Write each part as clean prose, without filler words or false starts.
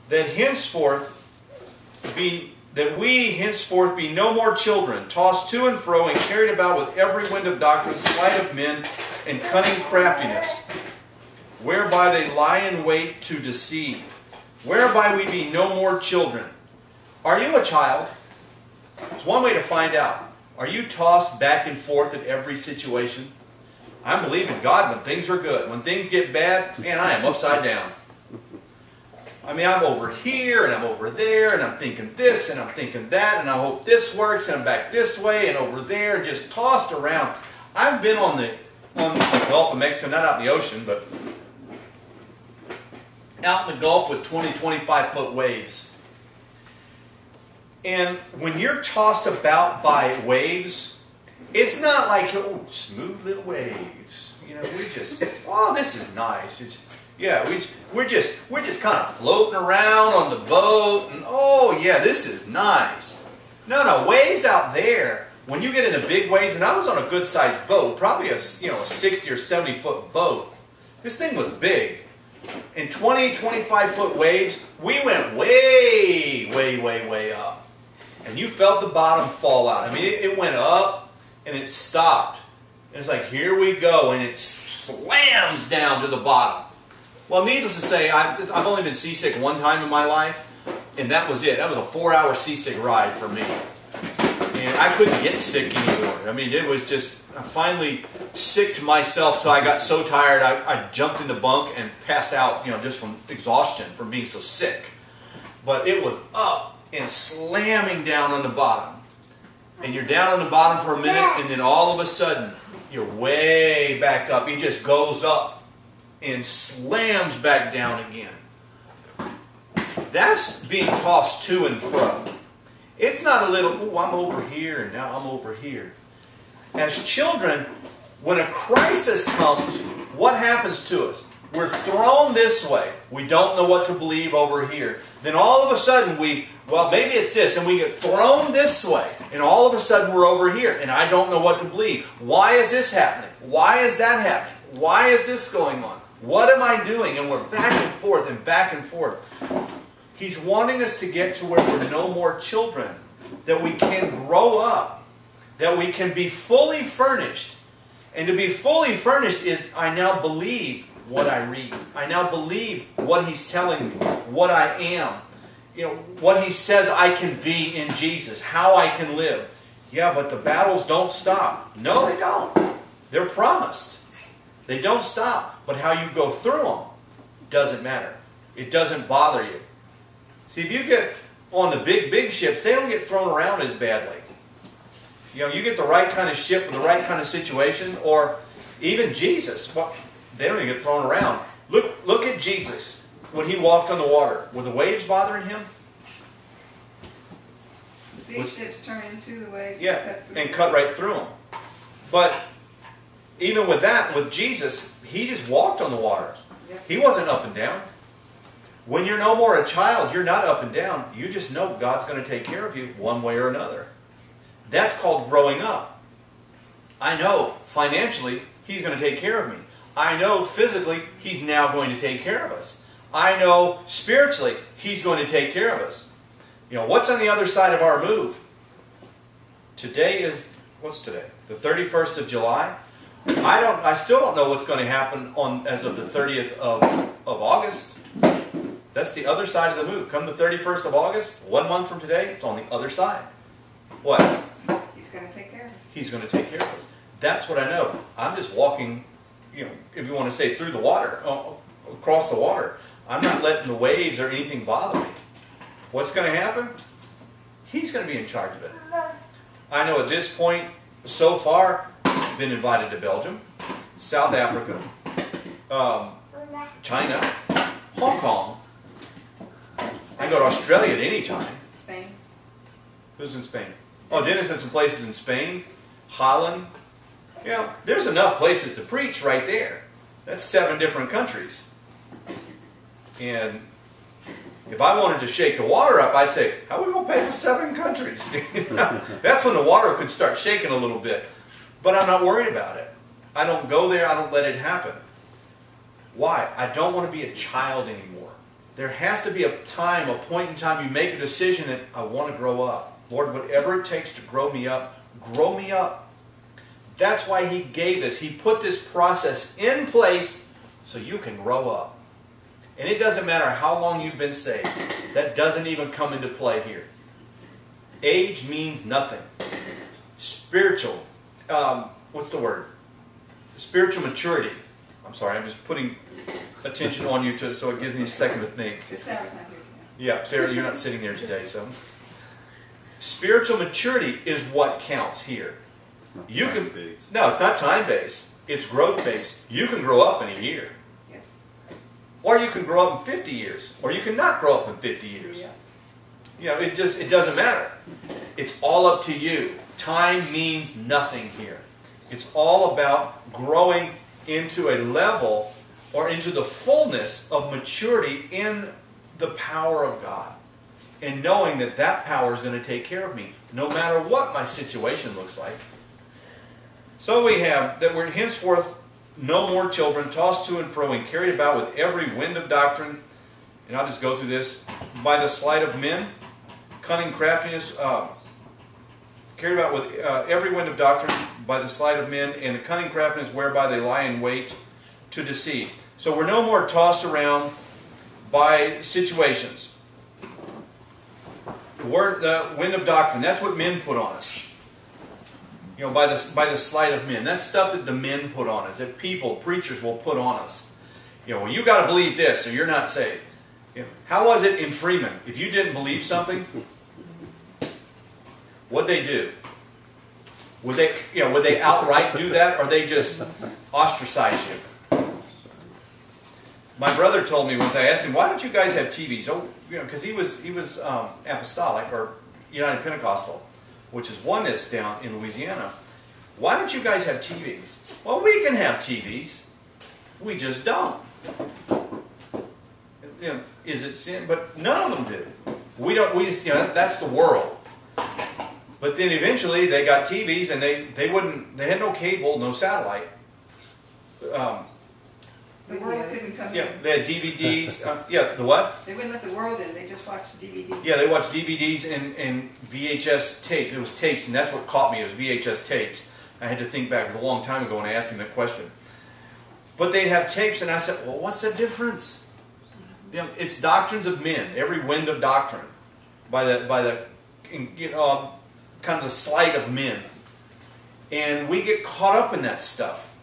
that we henceforth be no more children, tossed to and fro and carried about with every wind of doctrine, sleight of men, and cunning craftiness, whereby they lie in wait to deceive, whereby we be no more children. Are you a child? It's one way to find out. Are you tossed back and forth in every situation? I'm believing God when things are good. When things get bad, man, I am upside down. I mean, I'm over here, and I'm over there, and I'm thinking this, and I'm thinking that, and I hope this works, and I'm back this way, and over there, and just tossed around. I've been on the Gulf of Mexico, not out in the ocean, but out in the Gulf with 20, 25-foot waves. And when you're tossed about by waves, it's not like, oh, smooth little waves. You know, we just, oh, this is nice. Yeah, we're just kind of floating around on the boat, and oh yeah, this is nice. No, waves out there. When you get into big waves, and I was on a good-sized boat, probably a 60 or 70-foot boat. This thing was big. In 20, 25-foot waves, we went way, way, way, way up, and you felt the bottom fall out. I mean, it went up and it stopped. And it's like, here we go, and it slams down to the bottom. Well, needless to say, I've only been seasick one time in my life, and that was it. That was a 4-hour seasick ride for me. And I couldn't get sick anymore. I mean, it was just, I finally sicked myself till I got so tired I jumped in the bunk and passed out, just from exhaustion from being so sick. But it was up and slamming down on the bottom. And you're down on the bottom for a minute, and then all of a sudden, you're way back up. It just goes up and slams back down again. That's being tossed to and fro. It's not a little, oh, I'm over here and now I'm over here. As children, when a crisis comes, what happens to us? We're thrown this way. We don't know what to believe over here. Then all of a sudden well, maybe it's this, and we get thrown this way, and all of a sudden we're over here, and I don't know what to believe. Why is this happening? Why is that happening? Why is this going on? What am I doing? And we're back and forth and back and forth. He's wanting us to get to where we're no more children, that we can grow up, that we can be fully furnished. And to be fully furnished is, I now believe what I read. I now believe what He's telling me, what I am. What He says I can be in Jesus, how I can live. Yeah, but the battles don't stop. No, they don't. They're promised. They don't stop. But how you go through them doesn't matter. It doesn't bother you. See, if you get on the big ships, they don't get thrown around as badly. You get the right kind of ship with the right kind of situation, or even Jesus. Well, they don't even get thrown around. Look at Jesus when He walked on the water. Were the waves bothering Him? These ships turn into the waves. Yeah, and cut right through them. But even with that, with Jesus, He just walked on the water. Yep. He wasn't up and down. When you're no more a child, you're not up and down. You just know God's going to take care of you one way or another. That's called growing up. I know financially He's going to take care of me. I know physically He's now going to take care of us. I know spiritually He's going to take care of us. What's on the other side of our move? Today is, what's today? The 31st of July? I still don't know what's going to happen as of the 30th of August. That's the other side of the move. Come the 31st of August, 1 month from today, it's on the other side. What? He's going to take care of us. He's going to take care of us. That's what I know. I'm just walking, if you want to say through the water, across the water. I'm not letting the waves or anything bother me. What's going to happen? He's going to be in charge of it. I know at this point, so far, I've been invited to Belgium, South Africa, China, Hong Kong. I go to Australia at any time. Spain. Who's in Spain? Oh, Dennis had some places in Spain, Holland. There's enough places to preach right there. That's 7 different countries. And if I wanted to shake the water up, I'd say, how are we going to pay for 7 countries? That's when the water could start shaking a little bit. But I'm not worried about it. I don't go there. I don't let it happen. Why? I don't want to be a child anymore. There has to be a time, a point in time you make a decision that I want to grow up. Lord, whatever it takes to grow me up, grow me up. That's why He gave this. He put this process in place so you can grow up. And it doesn't matter how long you've been saved. That doesn't even come into play here. Age means nothing. Spiritual, what's the word? Spiritual maturity. I'm sorry, I'm just putting attention on you so it gives me a second to think. Because Sarah's not here today. Yeah, Sarah, you're not sitting there today, so. Spiritual maturity is what counts here. It's not You can, time-based. no, it's not time-based. It's growth-based. You can grow up in a year. Yep. Or you can grow up in 50 years. Or you can not grow up in 50 years. Yep. You know, it doesn't matter. It's all up to you. Time means nothing here. It's all about growing into a level or into the fullness of maturity in the power of God. And knowing that that power is going to take care of me, no matter what my situation looks like. So we have that we're henceforth no more children, tossed to and fro and carried about with every wind of doctrine. And I'll just go through this. By the sleight of men, cunning craftiness, carried about with every wind of doctrine by the sleight of men, and the cunning craftiness whereby they lie in wait to deceive. So we're no more tossed around by situations. The wind of doctrine, that's what men put on us. You know, by the sleight of men. That's stuff that the men put on us, that people, preachers will put on us. You know, well, you got to believe this or you're not saved. You know, how was it in Freeman? If you didn't believe something, what'd they do? Would they outright do that, or they just ostracize you? My brother told me once, I asked him, why don't you guys have TVs? Oh, you know, because he was apostolic or United Pentecostal, which is oneness down in Louisiana. Why don't you guys have TVs? Well, we can have TVs. We just don't. You know, is it sin? But none of them do. We don't. We just, you know, that's the world. But then eventually they got TVs, and they had no cable, no satellite. The world couldn't come Yeah, in. they had DVDs. Yeah, the what? They wouldn't let the world in. They just watched DVD. Yeah, they watched DVDs and VHS tape. It was tapes, and that's what caught me. It was VHS tapes. I had to think back. It was a long time ago when I asked him that question. But they'd have tapes, and I said, well, what's the difference? You know, it's doctrines of men. Every wind of doctrine, by the you know, kind of the sleight of men, and we get caught up in that stuff.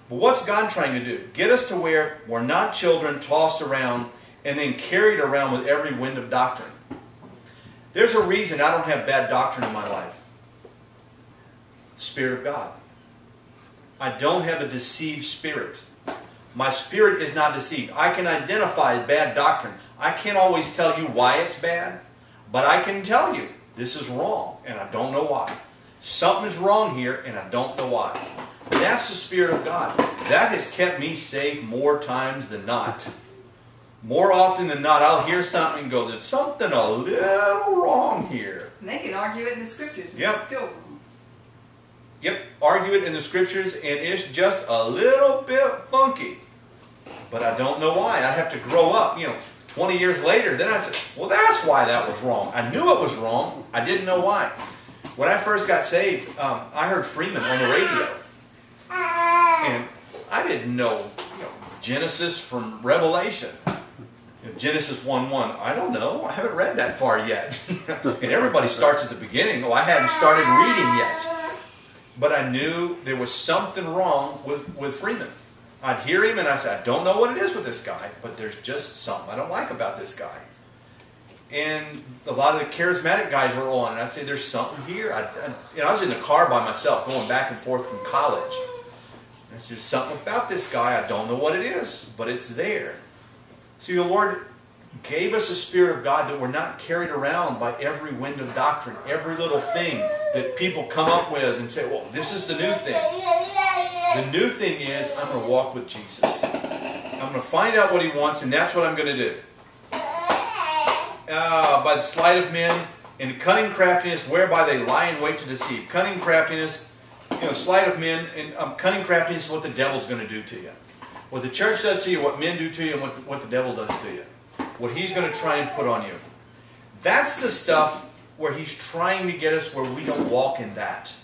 But what's God trying to do? Get us to where we're not children tossed around and then carried around with every wind of doctrine. There's a reason I don't have bad doctrine in my life. Spirit of God. I don't have a deceived spirit. My spirit is not deceived. I can identify bad doctrine. I can't always tell you why it's bad, but I can tell you this is wrong, and I don't know why. Something is wrong here, and I don't know why. That's the Spirit of God. That has kept me safe more times than not. More often than not, I'll hear something and go, there's something a little wrong here. And they can argue it in the scriptures and Yep. it's still wrong. Yep, argue it in the Scriptures, and it's just a little bit funky. But I don't know why. I have to grow up. You know, 20 years later, then I'd say, well, that's why that was wrong. I knew it was wrong. I didn't know why. When I first got saved, I heard Freeman on the radio. And I didn't know, Genesis from Revelation. Genesis 1:1. I don't know. I haven't read that far yet. And everybody starts at the beginning. Oh, I hadn't started reading yet. But I knew there was something wrong with Freeman. I'd hear him and I'd say, I don't know what it is with this guy, but there's just something I don't like about this guy. And a lot of the charismatic guys were on, and I'd say, there's something here. I was in the car by myself, going back and forth from college. There's just something about this guy. I don't know what it is, but it's there. See, the Lord gave us a Spirit of God that we're not carried around by every wind of doctrine, every little thing that people come up with and say, well, this is the new thing. The new thing is, I'm going to walk with Jesus. I'm going to find out what He wants, and that's what I'm going to do. By the sleight of men, and cunning craftiness, whereby they lie in wait to deceive. Cunning craftiness, sleight of men, and cunning craftiness is what the devil's going to do to you. What the church does to you, what men do to you, and what the devil does to you. what he's going to try and put on you. That's the stuff where he's trying to get us where we don't walk in that.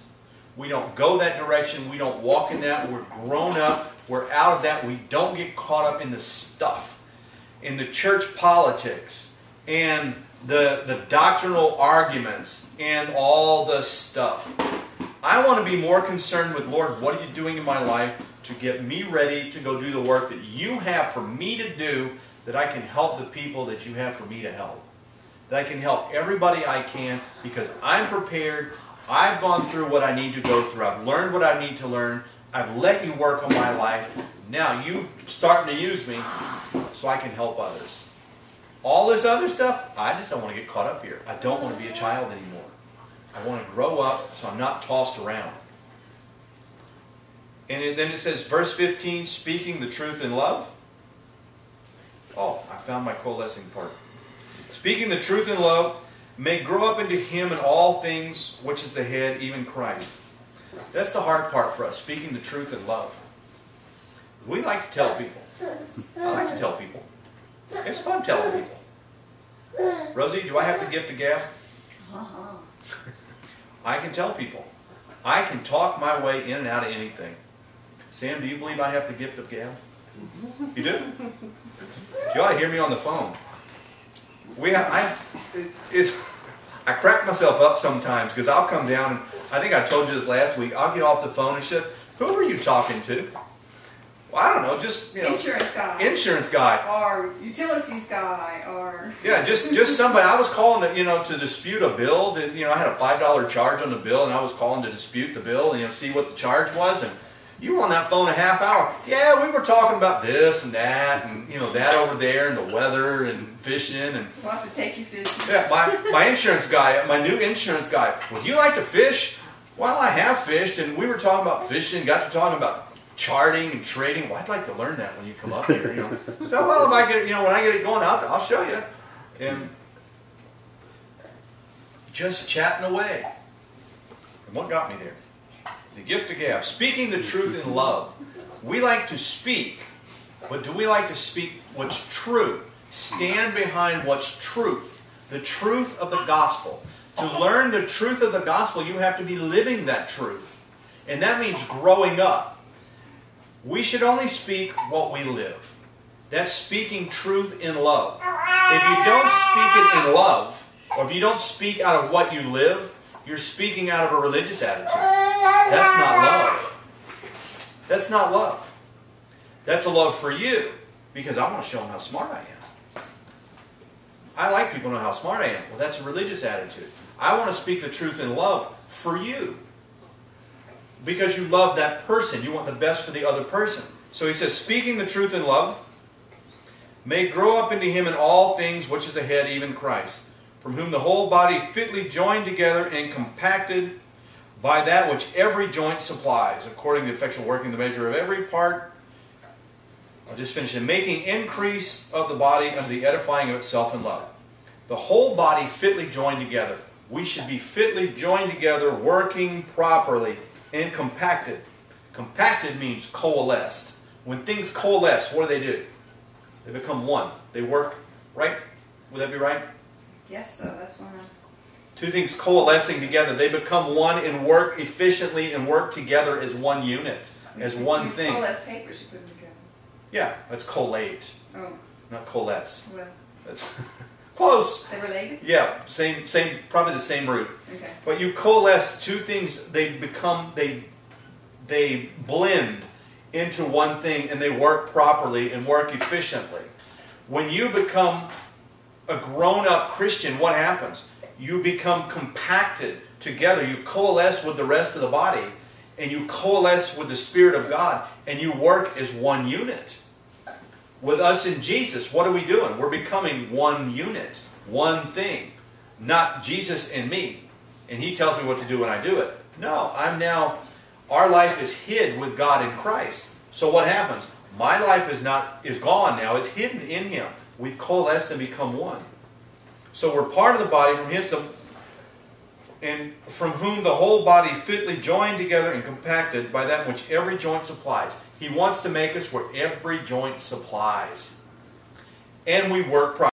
We don't go that direction. We don't walk in that. We're grown up. We're out of that. We don't get caught up in the stuff, in the church politics, and the doctrinal arguments, and all the stuff. I want to be more concerned with, Lord, what are you doing in my life to get me ready to go do the work that you have for me to do, that I can help the people that you have for me to help. That I can help everybody I can because I'm prepared. I've gone through what I need to go through. I've learned what I need to learn. I've let you work on my life. Now you're starting to use me so I can help others. All this other stuff, I just don't want to get caught up here. I don't want to be a child anymore. I want to grow up so I'm not tossed around. And then it says, verse 15, speaking the truth in love. Oh, I found my coalescing part. Speaking the truth in love, may grow up into him in all things, which is the head, even Christ. That's the hard part for us, speaking the truth in love. We like to tell people. I like to tell people. It's fun telling people. Rosie, do I have the gift of gab? I can tell people. I can talk my way in and out of anything. Sam, do you believe I have the gift of gab? You do? You ought to hear me on the phone. I crack myself up sometimes because I'll come down and I think I told you this last week. I'll get off the phone and say, "Who are you talking to?" Well, I don't know, just insurance guy. Insurance guy. Or utilities guy, or yeah, just somebody. I was calling to dispute a bill. I had a $5 charge on the bill, and I was calling to dispute the bill and see what the charge was. And you were on that phone a half hour. Yeah, we were talking about this and that, and that over there, and the weather, and fishing, and wants to take you fishing. Yeah, my insurance guy, my new insurance guy. Would you like to fish? Well, I have fished, and we were talking about fishing. Got to talking about charting and trading. Well, I'd like to learn that when you come up here. So, well, if I get when I get it going out, I'll show you. And just chatting away. And what got me there? The gift of gab. Speaking the truth in love. We like to speak, but do we like to speak what's true? Stand behind what's truth. The truth of the gospel. To learn the truth of the gospel, you have to be living that truth. And that means growing up. We should only speak what we live. That's speaking truth in love. If you don't speak it in love, or if you don't speak out of what you live, you're speaking out of a religious attitude. That's not love. That's not love. That's a love for you, because I want to show them how smart I am. I like people to know how smart I am. Well, that's a religious attitude. I want to speak the truth in love for you. Because you love that person. You want the best for the other person. So he says, speaking the truth in love, may grow up into him in all things, which is the head, even Christ, from whom the whole body fitly joined together and compacted by that which every joint supplies, according to the effectual working the measure of every part. I'll just finish it. Making increase of the body unto the edifying of itself in love. The whole body fitly joined together. We should be fitly joined together, working properly, and compacted. Compacted means coalesced. When things coalesce, what do? They become one. They work, right? Would that be right? Yes, so that's one of... Two things coalescing together. They become one and work efficiently and work together as one unit, as one thing. Coalesce papers, you put them together. Yeah, that's collate. Oh. Not coalesce. Well. That's close. They're related? Yeah, same, probably the same root. Okay. But you coalesce two things, they blend into one thing, and they work properly and work efficiently. When you become a grown-up Christian, what happens? You become compacted together. You coalesce with the rest of the body, and you coalesce with the Spirit of God, and you work as one unit. With us in Jesus, what are we doing? We're becoming one unit, one thing. Not Jesus and me, and He tells me what to do when I do it. No, our life is hid with God in Christ. So what happens? My life is gone now. It's hidden in Him. We've coalesced and become one. So we're part of the body from whom the whole body fitly joined together and compacted by that which every joint supplies. He wants to make us where every joint supplies. And we work properly.